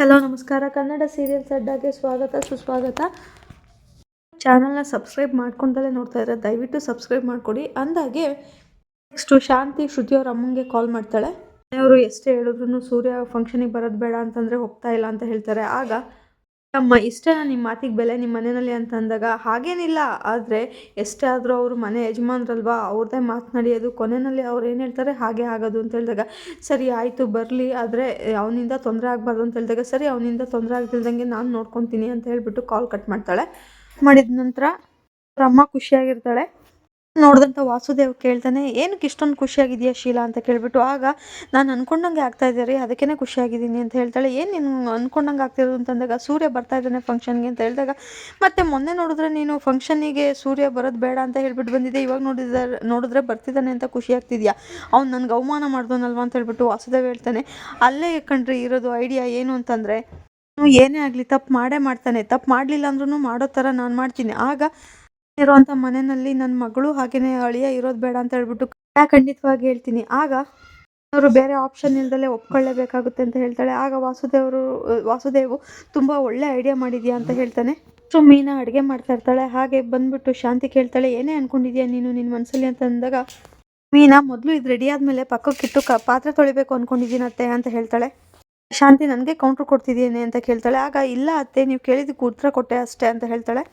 Hello ನಮಸ್ಕಾರ. Kannada serials ಅಡ್ಡಾಗೆ ಸ್ವಾಗತ ಸುಸ್ವಾಗತ. ಚಾನಲ್ನ ಸಬ್ಸ್ಕ್ರೈಬ್ ಮಾಡ್ಕೊಂಡಲ್ಲೇ ನೋಡ್ತಾ ಇದ್ದಾರೆ, ದಯವಿಟ್ಟು ಸಬ್ಸ್ಕ್ರೈಬ್ ಮಾಡಿಕೊಡಿ. ಅಂದಾಗೆ ನೆಕ್ಸ್ಟು ಶಾಂತಿ ಶ್ರುತಿ ಅವ್ರ ಅಮ್ಮಂಗೆ ಕಾಲ್ ಮಾಡ್ತಾಳೆ. ಅವರು ಎಷ್ಟೇ ಹೇಳಿದ್ರು ಸೂರ್ಯ ಫಂಕ್ಷನಿಗೆ ಬರೋದು ಬೇಡ ಅಂತಂದರೆ ಹೋಗ್ತಾ ಇಲ್ಲ ಅಂತ ಹೇಳ್ತಾರೆ. ಆಗ ಅಮ್ಮ ಇಷ್ಟೇನಾ ನಿಮ್ಮ ಮಾತಿಗೆ ಬೆಲೆ ನಿಮ್ಮ ಮನೆಯಲ್ಲಿ ಅಂತ ಅಂದಾಗ, ಹಾಗೇನಿಲ್ಲ, ಆದರೆ ಎಷ್ಟೇ ಆದರೂ ಅವರು ಮನೆ ಯಜಮಾನ್ರಲ್ವಾ, ಅವ್ರದ್ದೇ ಮಾತನಾಡಿಯೋದು, ಕೊನೆಯಲ್ಲಿ ಅವ್ರು ಏನು ಹೇಳ್ತಾರೆ ಹಾಗೆ ಆಗೋದು ಅಂತ ಹೇಳಿದಾಗ, ಸರಿ ಆಯಿತು ಬರಲಿ, ಆದರೆ ಅವನಿಂದ ತೊಂದರೆ ಆಗಬಾರ್ದು ಅಂತ ಹೇಳಿದಾಗ, ಸರಿ ಅವನಿಂದ ತೊಂದರೆ ಆಗ್ತಿಲ್ದಂಗೆ ನಾನು ನೋಡ್ಕೊತೀನಿ ಅಂತ ಹೇಳ್ಬಿಟ್ಟು ಕಾಲ್ ಕಟ್ ಮಾಡ್ತಾಳೆ. ಮಾಡಿದ ನಂತರ ಅವ್ರ ಅಮ್ಮ ಖುಷಿಯಾಗಿರ್ತಾಳೆ. ನೋಡಿದಂಥ ವಾಸುದೇವ್ ಕೇಳ್ತಾನೆ, ಏನಕ್ಕೆ ಇಷ್ಟೊಂದು ಖುಷಿಯಾಗಿದೆಯಾ ಶೀಲಾ ಅಂತ ಕೇಳ್ಬಿಟ್ಟು. ಆಗ ನಾನು ಅಂದ್ಕೊಂಡಂಗೆ ಆಗ್ತಾ ಇದ್ದೆ ರೀ, ಅದಕ್ಕೇ ಖುಷಿಯಾಗಿದ್ದೀನಿ ಅಂತ ಹೇಳ್ತಾಳೆ. ಏನು ನೀನು ಅಂದ್ಕೊಂಡಂಗೆ ಆಗ್ತಿರೋದು ಅಂತಂದಾಗ, ಸೂರ್ಯ ಬರ್ತಾ ಇದ್ದಾನೆ ಫಂಕ್ಷನ್ಗೆ ಅಂತ ಹೇಳಿದಾಗ, ಮತ್ತೆ ಮೊನ್ನೆ ನೋಡಿದ್ರೆ ನೀನು ಫಂಕ್ಷನಿಗೆ ಸೂರ್ಯ ಬರೋದು ಬೇಡ ಅಂತ ಹೇಳ್ಬಿಟ್ಟು ಬಂದಿದ್ದೆ, ಇವಾಗ ನೋಡಿದ್ರೆ ಬರ್ತಿದ್ದಾನೆ ಅಂತ ಖುಷಿ ಆಗ್ತಿದ್ಯಾ, ಅವ್ನು ನನಗೆ ಅವಮಾನ ಮಾಡ್ದೋನಲ್ವ ಅಂತ ಹೇಳ್ಬಿಟ್ಟು ವಾಸುದೇವ್ ಹೇಳ್ತಾನೆ. ಅಲ್ಲೇ ಕಣ್ರಿ ಇರೋದು ಐಡಿಯಾ ಏನು ಅಂತಂದರೆ, ಏನೇ ಆಗಲಿ ತಪ್ಪು ಮಾಡೇ ಮಾಡ್ತಾನೆ, ತಪ್ಪು ಮಾಡಲಿಲ್ಲ ಅಂದ್ರೂ ಮಾಡೋ ಥರ ನಾನು ಮಾಡ್ತೀನಿ. ಆಗ ಇರೋಂಥ ಮನೆಯಲ್ಲಿ ನನ್ನ ಮಗಳು ಹಾಗೆಯೇ ಅಳಿಯ ಇರೋದು ಬೇಡ ಅಂತ ಹೇಳ್ಬಿಟ್ಟು ಖಂಡಿತವಾಗಿ ಹೇಳ್ತೀನಿ. ಆಗ ಅವರು ಬೇರೆ ಆಪ್ಷನ್ ಇಲ್ದಲೇ ಒಪ್ಕೊಳ್ಳೇಬೇಕಾಗುತ್ತೆ ಅಂತ ಹೇಳ್ತಾಳೆ. ಆಗ ವಾಸುದೇವು ತುಂಬ ಒಳ್ಳೆ ಐಡಿಯಾ ಮಾಡಿದ್ಯಾ ಅಂತ ಹೇಳ್ತಾನೆ. ಸೊ ಮೀನಾ ಅಡುಗೆ ಮಾಡ್ತಾ ಇರ್ತಾಳೆ. ಹಾಗೆ ಬಂದ್ಬಿಟ್ಟು ಶಾಂತಿ ಕೇಳ್ತಾಳೆ, ಏನೇ ಅಂದ್ಕೊಂಡಿದ್ಯಾ ನೀನು ನಿನ್ನ ಮನಸ್ಸಲ್ಲಿ ಅಂತ ಅಂದಾಗ, ಮೀನಾ ಮೊದಲು ಇದು ರೆಡಿ ಆದಮೇಲೆ ಪಕ್ಕಕ್ಕಿಟ್ಟು ಪಾತ್ರೆ ತೊಳಿಬೇಕು ಅಂದ್ಕೊಂಡಿದ್ದೀನಿ ಅತ್ತೆ ಅಂತ ಹೇಳ್ತಾಳೆ. ಶಾಂತಿ ನನಗೆ ಕೌಂಟ್ರ್ ಕೊಡ್ತಿದ್ದೀನಿ ಅಂತ ಕೇಳ್ತಾಳೆ. ಆಗ ಇಲ್ಲ ಅತ್ತೆ, ನೀವು ಕೇಳಿದ್ದಕ್ಕೆ ಉತ್ತರ ಕೊಟ್ಟೆ ಅಷ್ಟೇ ಅಂತ ಹೇಳ್ತಾಳೆ.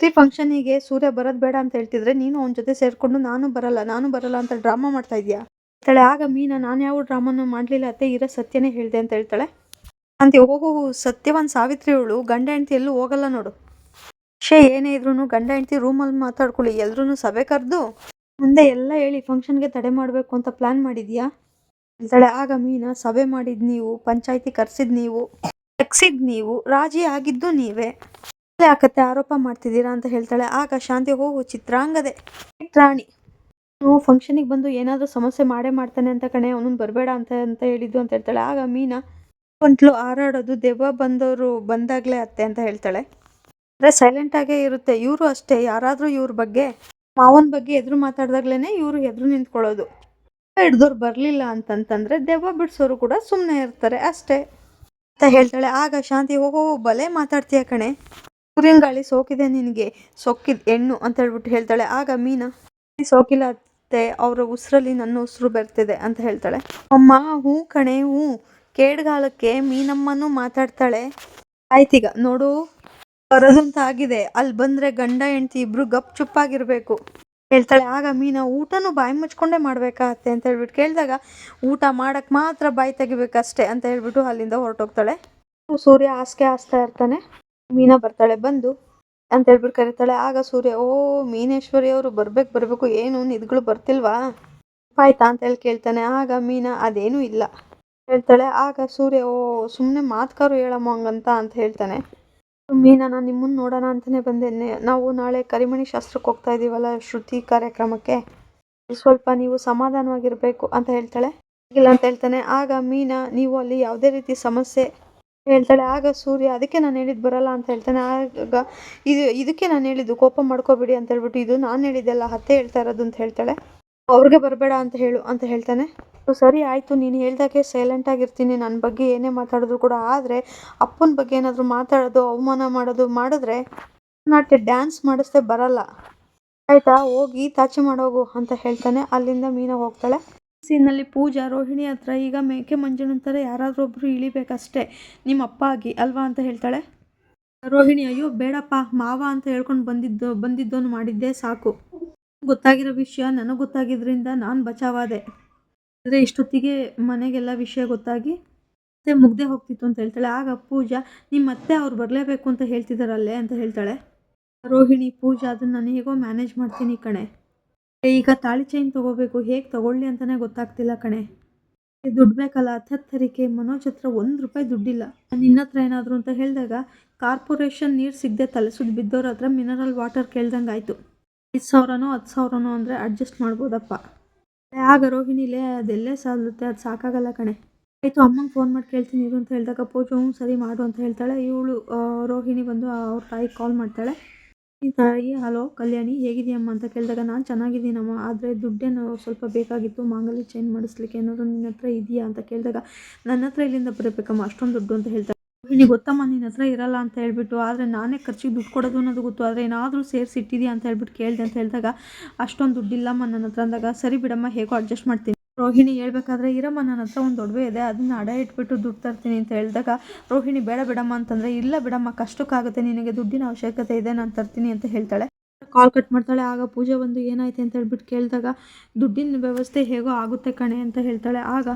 ಪ್ರತಿ ಫಂಕ್ಷನಿಗೆ ಸೂರ್ಯ ಬರೋದು ಬೇಡ ಅಂತ ಹೇಳ್ತಿದ್ರೆ ನೀನು ಅವನ ಜೊತೆ ಸೇರಿಕೊಂಡು ನಾನು ಬರಲ್ಲ ಅಂತ ಡ್ರಾಮಾ ಮಾಡ್ತಾ ಇದೆಯಾ ಹೇಳ್ತಾಳೆ. ಆಗ ಮೀನಾ, ನಾನು ಯಾವ ಡ್ರಾಮಾನು ಮಾಡಲಿಲ್ಲ ಅತ್ತೆ, ಇರೋ ಸತ್ಯನೇ ಹೇಳಿದೆ ಅಂತ ಹೇಳ್ತಾಳೆ. ಅಂತ ಓಹೋ, ಸತ್ಯವಾನ್ ಸಾವಿತ್ರಿ ಅವಳು ಗಂಡ ಹೆಂಡತಿ ಎಲ್ಲೂ ಹೋಗಲ್ಲ ನೋಡು, ಏನೇ ಇದ್ರೂ ಗಂಡ ಹೆಂಡತಿ ರೂಮಲ್ಲಿ ಮಾತಾಡ್ಕೊಳ್ಳಿ, ಎಲ್ರೂ ಸಭೆ ಕರೆದು ಮುಂದೆ ಎಲ್ಲ ಹೇಳಿ ಫಂಕ್ಷನ್ಗೆ ತಡೆ ಮಾಡಬೇಕು ಅಂತ ಪ್ಲ್ಯಾನ್ ಮಾಡಿದ್ಯಾ ಹೇಳ್ತಾಳೆ. ಆಗ ಮೀನಾ, ಸಭೆ ಮಾಡಿದ್ದು ನೀವು, ಪಂಚಾಯಿತಿ ಕರೆಸಿದ್ದು ನೀವು, ತೆಗ್ಸಿದ್ದು ನೀವು, ರಾಜಿ ಆಗಿದ್ದು ನೀವೇ, ಯಾಕತ್ತೆ ಆರೋಪ ಮಾಡ್ತಿದ್ದೀರಾ ಅಂತ ಹೇಳ್ತಾಳೆ. ಆಗ ಶಾಂತಿ, ಹೋಗು ಚಿತ್ರಾಂಗದೆ ರಾಣಿ, ಅವನು ಫಂಕ್ಷನಿಗೆ ಬಂದು ಏನಾದರೂ ಸಮಸ್ಯೆ ಮಾಡೇ ಮಾಡ್ತಾನೆ ಅಂತ ಕಣೆ, ಅವನನ್ನು ಬರಬೇಡ ಅಂತ ಹೇಳಿದ್ದು ಅಂತ ಹೇಳ್ತಾಳೆ. ಆಗ ಮೀನಾ ಗಂಟ್ಲು ಹಾರಾಡೋದು ದೆವ್ವ ಬಂದವರು ಬಂದಾಗಲೇ ಅತ್ತೆ ಅಂತ ಹೇಳ್ತಾಳೆ. ಅಂದರೆ ಸೈಲೆಂಟಾಗೇ ಇರುತ್ತೆ. ಇವರು ಅಷ್ಟೇ, ಯಾರಾದರೂ ಇವ್ರ ಬಗ್ಗೆ ಮಾವನ ಬಗ್ಗೆ ಎದುರು ಮಾತಾಡ್ದಾಗ್ಲೇ ಇವರು ಎದುರು ನಿಂತ್ಕೊಳ್ಳೋದು. ಹಿಡ್ದವ್ರು ಬರಲಿಲ್ಲ ಅಂತಂತಂದರೆ ದೆವ್ವ ಬಿಡಿಸೋರು ಕೂಡ ಸುಮ್ಮನೆ ಇರ್ತಾರೆ ಅಷ್ಟೇ ಅಂತ ಹೇಳ್ತಾಳೆ. ಆಗ ಶಾಂತಿ, ಓಹೋ ಬಲೆ ಮಾತಾಡ್ತೀಯ ಕಣೆ, ಸೂರ್ಯನ ಗಾಳಿ ಸೋಕಿದೆ ನಿನಗೆ, ಸೊಕ್ಕಿದ ಹೆಣ್ಣು ಅಂತ ಹೇಳ್ಬಿಟ್ಟು ಹೇಳ್ತಾಳೆ. ಆಗ ಮೀನಾ, ಸೋಕಿಲ್ಲ ಅತ್ತೆ, ಅವರ ಉಸಿರಲ್ಲಿ ನನ್ನ ಉಸಿರು ಬರ್ತಿದೆ ಅಂತ ಹೇಳ್ತಾಳೆ. ಅಮ್ಮ, ಹ್ಞೂ ಕಣೆ ಹ್ಞೂ, ಕೇಡ್ಗಾಲಕ್ಕೆ ಮೀನಮ್ಮನೂ ಮಾತಾಡ್ತಾಳೆ. ಆಯ್ತೀಗ ನೋಡು, ಬರೋದಂತ ಆಗಿದೆ, ಅಲ್ಲಿ ಬಂದರೆ ಗಂಡ ಹೆಂಡತಿ ಇಬ್ಬರು ಗಪ್ ಚುಪ್ಪಾಗಿರಬೇಕು ಹೇಳ್ತಾಳೆ. ಆಗ ಮೀನಾ, ಊಟನೂ ಬಾಯಿ ಮುಚ್ಕೊಂಡೇ ಮಾಡಬೇಕಾ ಅತ್ತೆ ಅಂತ ಹೇಳ್ಬಿಟ್ಟು ಕೇಳಿದಾಗ, ಊಟ ಮಾಡೋಕ್ಕೆ ಮಾತ್ರ ಬಾಯಿ ತೆಗಿಬೇಕಷ್ಟೆ ಅಂತ ಹೇಳ್ಬಿಟ್ಟು ಅಲ್ಲಿಂದ ಹೊರಟೋಗ್ತಾಳೆ. ಸೂರ್ಯ ಹಾಸ್ಗೆ ಹಾಸ್ತಾ ಇರ್ತಾನೆ. ಮೀನಾ ಬರ್ತಾಳೆ, ಬಂದು ಅಂತ ಹೇಳ್ಬಿಟ್ಟು ಕರೀತಾಳೆ. ಆಗ ಸೂರ್ಯ, ಓ ಮೀನೇಶ್ವರಿ ಅವರು ಬರಬೇಕು, ಏನು ನಿದ್ಗಳು ಬರ್ತಿಲ್ವಾ, ಆಯ್ತಾ ಅಂತ ಹೇಳಿ ಕೇಳ್ತಾನೆ. ಆಗ ಮೀನಾ, ಅದೇನೂ ಇಲ್ಲ ಹೇಳ್ತಾಳೆ. ಆಗ ಸೂರ್ಯ, ಓ ಸುಮ್ಮನೆ ಮಾತ್ಕಾರು ಹೇಳಮ್ಮ ಹಂಗಂತ ಅಂತ ಹೇಳ್ತಾನೆ. ಮೀನಾ, ನಾನು ನಿಮ್ಮನ್ನು ನೋಡೋಣ ಅಂತಲೇ ಬಂದೇನೆ, ನಾವು ನಾಳೆ ಕರಿಮಣಿ ಶಾಸ್ತ್ರಕ್ಕೆ ಹೋಗ್ತಾ ಇದ್ದೀವಲ್ಲ ಶ್ರುತಿ ಕಾರ್ಯಕ್ರಮಕ್ಕೆ, ಸ್ವಲ್ಪ ನೀವು ಸಮಾಧಾನವಾಗಿರಬೇಕು ಅಂತ ಹೇಳ್ತಾಳೆ. ಇಲ್ಲ ಅಂತ ಹೇಳ್ತಾನೆ. ಆಗ ಮೀನಾ, ನೀವು ಅಲ್ಲಿ ಯಾವುದೇ ರೀತಿ ಸಮಸ್ಯೆ ಹೇಳ್ತಾಳೆ. ಆಗ ಸೂರ್ಯ, ಅದಕ್ಕೆ ನಾನು ಹೇಳಿದ್ದು ಬರಲ್ಲ ಅಂತ ಹೇಳ್ತಾನೆ. ಆಗ ಇದಕ್ಕೆ ನಾನು ಹೇಳಿದ್ದು ಕೋಪ ಮಾಡ್ಕೋಬೇಡಿ ಅಂತ ಹೇಳ್ಬಿಟ್ಟು, ಇದು ನಾನು ಹೇಳಿದ್ದೆಲ್ಲ ಅತ್ತೆ ಹೇಳ್ತಾ ಇರೋದು ಅಂತ ಹೇಳ್ತಾಳೆ. ಅವ್ರಿಗೆ ಬರಬೇಡ ಅಂತ ಹೇಳು ಅಂತ ಹೇಳ್ತಾನೆ. ಸರಿ ಆಯಿತು, ನೀನು ಹೇಳ್ದಾಗೆ ಸೈಲೆಂಟ್ ಆಗಿರ್ತೀನಿ, ನನ್ನ ಬಗ್ಗೆ ಏನೇ ಮಾತಾಡಿದ್ರು ಕೂಡ, ಆದರೆ ಅಪ್ಪನ ಬಗ್ಗೆ ಏನಾದರೂ ಮಾತಾಡೋದು ಅವಮಾನ ಮಾಡೋದು ಮಾಡಿದ್ರೆ ನಾಟ್ಯ ಡ್ಯಾನ್ಸ್ ಮಾಡಿಸ್ದೆ ಬರಲ್ಲ ಆಯಿತಾ, ಹೋಗಿ ತಾಚೆ ಮಾಡೋಗು ಅಂತ ಹೇಳ್ತಾನೆ. ಅಲ್ಲಿಂದ ಮೀನಾ ಹೋಗ್ತಾಳೆ. ಸೀನಲ್ಲಿ ಪೂಜಾ ರೋಹಿಣಿ ಹತ್ರ, ಈಗ ಮೇಕೆ ಮಂಜುನ ಥರ ಯಾರಾದರೂ ಒಬ್ಬರು ಇಳಿಬೇಕಷ್ಟೇ ನಿಮ್ಮ ಅಪ್ಪ ಆಗಿ ಅಲ್ವಾ ಅಂತ ಹೇಳ್ತಾಳೆ. ರೋಹಿಣಿ, ಅಯ್ಯೋ ಬೇಡಪ್ಪ, ಮಾವ ಅಂತ ಹೇಳ್ಕೊಂಡು ಬಂದಿದ್ದೋನು ಮಾಡಿದ್ದೆ ಸಾಕು, ಗೊತ್ತಾಗಿರೋ ವಿಷಯ ನನಗೆ ಗೊತ್ತಾಗಿದ್ದರಿಂದ ನಾನು ಬಚಾವಾದೆ, ಆದರೆ ಇಷ್ಟೊತ್ತಿಗೆ ಮನೆಗೆಲ್ಲ ವಿಷಯ ಗೊತ್ತಾಗಿ ಮತ್ತೆ ಮುಗ್ದೆ ಹೋಗ್ತಿತ್ತು ಅಂತ ಹೇಳ್ತಾಳೆ. ಆಗ ಪೂಜಾ, ನಿಮ್ಮ ಅತ್ತೆ ಅವ್ರು ಬರಲೇಬೇಕು ಅಂತ ಹೇಳ್ತಿದ್ದಾರಲ್ಲೇ ಅಂತ ಹೇಳ್ತಾಳೆ. ರೋಹಿಣಿ, ಪೂಜಾ, ಅದನ್ನು ನಾನು ಹೇಗೋ ಮ್ಯಾನೇಜ್ ಮಾಡ್ತೀನಿ ಕಣೆ, ಈಗ ತಾಳಿ ಚೈನ್ ತೊಗೋಬೇಕು, ಹೇಗೆ ತೊಗೊಳ್ಳಿ ಅಂತಲೇ ಗೊತ್ತಾಗ್ತಿಲ್ಲ ಕಣೆ, ದುಡ್ಡು ಬೇಕಲ್ಲ, ಹತ್ತರಿಕೆ ಮನೋಜ್ ಹತ್ರ ₹1 ದುಡ್ಡಿಲ್ಲ, ನಿನ್ನ ಹತ್ರ ಏನಾದರೂ ಅಂತ ಹೇಳಿದಾಗ, ಕಾರ್ಪೊರೇಷನ್ ನೀರು ಸಿಗದೆ ತಲೆ ಸುದ್ದು ಬಿದ್ದವ್ರ ಹತ್ರ ಮಿನರಲ್ ವಾಟರ್ ಕೇಳ್ದಂಗೆ ಆಯಿತು, 5,000ನೋ 10,000ನೋ ಅಂದರೆ ಅಡ್ಜಸ್ಟ್ ಮಾಡ್ಬೋದಪ್ಪ. ಆಗ ರೋಹಿಣಿಲೇ, ಅದೆಲ್ಲೇ ಸಾಲುತ್ತೆ, ಅದು ಸಾಕಾಗಲ್ಲ ಕಣೆ, ಆಯಿತು ಅಮ್ಮಂಗೆ ಫೋನ್ ಮಾಡಿ ಕೇಳ್ತೀನಿ ಇರು ಅಂತ ಹೇಳಿದಾಗ, ಪೂಜಾ ಹ್ಞೂ ಸರಿ ಮಾಡು ಅಂತ ಹೇಳ್ತಾಳೆ. ಇವಳು ರೋಹಿಣಿ ಬಂದು ಅವ್ರ ತಾಯಿಗೆ ಕಾಲ್ ಮಾಡ್ತಾಳೆ. ಈ ತಾಯಿ, ಹಲೋ ಕಲ್ಯಾಣಿ, ಹೇಗಿದೆಯಮ್ಮ ಅಂತ ಕೇಳಿದಾಗ, ನಾನು ಚೆನ್ನಾಗಿದ್ದೀನಮ್ಮ, ಆದರೆ ದುಡ್ಡೇನು ಸ್ವಲ್ಪ ಬೇಕಾಗಿತ್ತು, ಮಾಂಗಲ್ಯ ಚೇಂಜ್ ಮಾಡಿಸ್ಲಿಕ್ಕೆ ಏನಾದರೂ ನಿನ್ನ ಹತ್ರ ಇದೆಯಾ ಅಂತ ಕೇಳಿದಾಗ, ನನ್ನ ಹತ್ರ ಇಲ್ಲಿಂದ ಬರಬೇಕಮ್ಮ ಅಷ್ಟೊಂದು ದುಡ್ಡು ಅಂತ ಹೇಳ್ತಾಳೆ. ರೋಹಿಣಿ ಗೊತ್ತಮ್ಮ ನಿನ್ನ ಹತ್ರ ಇರಲ್ಲ ಅಂತ ಹೇಳ್ಬಿಟ್ಟು, ಆದರೆ ನಾನೇ ಖರ್ಚಿಗೆ ದುಡ್ಡು ಕೊಡೋದು ಅನ್ನೋದು ಗೊತ್ತು, ಆದರೆ ಏನಾದರೂ ಸೇರಿಸಿ ಇಟ್ಟಿದೆಯಾ ಅಂತ ಹೇಳ್ಬಿಟ್ಟು ಕೇಳಿದೆ ಅಂತ ಹೇಳಿದಾಗ, ಅಷ್ಟೊಂದು ದುಡ್ಡಿಲ್ಲಮ್ಮ ನನ್ನ ಹತ್ರ ಅಂದಾಗ, ಸರಿ ಬಿಡಮ್ಮ ಹೇಗೋ ಅಡ್ಜಸ್ಟ್ ಮಾಡ್ತೀನಿ. ರೋಹಿಣಿ ಹೇಳ್ಬೇಕಾದ್ರೆ, ಇರಮ್ಮ ನನ್ನ ಹತ್ರ ಒಂದು ಒಡವೆ ಇದೆ, ಅದನ್ನ ಅಡ ಇಟ್ಬಿಟ್ಟು ದುಡ್ಡು ತರ್ತೀನಿ ಅಂತ ಹೇಳಿದಾಗ, ರೋಹಿಣಿ ಬೇಡ ಬಿಡಮ್ಮ ಅಂತಂದರೆ, ಇಲ್ಲ ಬಿಡಮ್ಮ ಕಷ್ಟಕ್ಕಾಗುತ್ತೆ, ನಿನಗೆ ದುಡ್ಡಿನ ಅವಶ್ಯಕತೆ ಇದೆ, ನಾನು ತರ್ತೀನಿ ಅಂತ ಹೇಳ್ತಾಳೆ. ಕಾಲ್ ಕಟ್ ಮಾಡ್ತಾಳೆ. ಆಗ ಪೂಜೆ ಬಂದು ಏನಾಯ್ತು ಅಂತ ಹೇಳ್ಬಿಟ್ಟು ಕೇಳಿದಾಗ, ದುಡ್ಡಿನ ವ್ಯವಸ್ಥೆ ಹೇಗೋ ಆಗುತ್ತೆ ಕಣೆ ಅಂತ ಹೇಳ್ತಾಳೆ. ಆಗ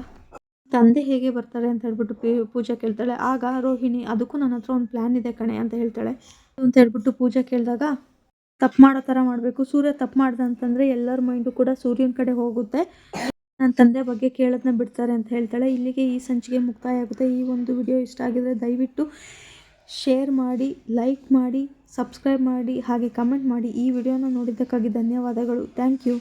ತಂದೆ ಹೇಗೆ ಬರ್ತಾರೆ ಅಂತ ಹೇಳ್ಬಿಟ್ಟು ಪೂಜಾ ಕೇಳ್ತಾಳೆ. ಆಗ ರೋಹಿಣಿ, ಅದಕ್ಕೂ ನನ್ನ ಹತ್ರ ಒಂದು ಪ್ಲ್ಯಾನ್ ಇದೆ ಕಣೆ ಅಂತ ಹೇಳ್ತಾಳೆ. ಅಂತ ಹೇಳ್ಬಿಟ್ಟು ಪೂಜಾ ಕೇಳಿದಾಗ, ತಪ್ಪು ಮಾಡೋ ಥರ ಮಾಡಬೇಕು, ಸೂರ್ಯ ತಪ್ಪು ಮಾಡ್ದ ಅಂತಂದರೆ ಎಲ್ಲರ ಮೈಂಡು ಕೂಡ ಸೂರ್ಯನ ಕಡೆ ಹೋಗುತ್ತೆ, ನನ್ನ ತಂದೆ ಬಗ್ಗೆ ಕೇಳೋದನ್ನ ಬಿಡ್ತಾರೆ ಅಂತ ಹೇಳ್ತಾಳೆ. ಇಲ್ಲಿಗೆ ಈ ಸಂಚಿಕೆ ಮುಕ್ತಾಯ ಆಗುತ್ತೆ. ಈ ಒಂದು ವಿಡಿಯೋ ಇಷ್ಟ ಆಗಿದ್ರೆ ದಯವಿಟ್ಟು ಶೇರ್ ಮಾಡಿ, ಲೈಕ್ ಮಾಡಿ, ಸಬ್ಸ್ಕ್ರೈಬ್ ಮಾಡಿ, ಹಾಗೆ ಕಮೆಂಟ್ ಮಾಡಿ. ಈ ವಿಡಿಯೋನ ನೋಡಿದ್ದಕ್ಕಾಗಿ ಧನ್ಯವಾದಗಳು. Thank you.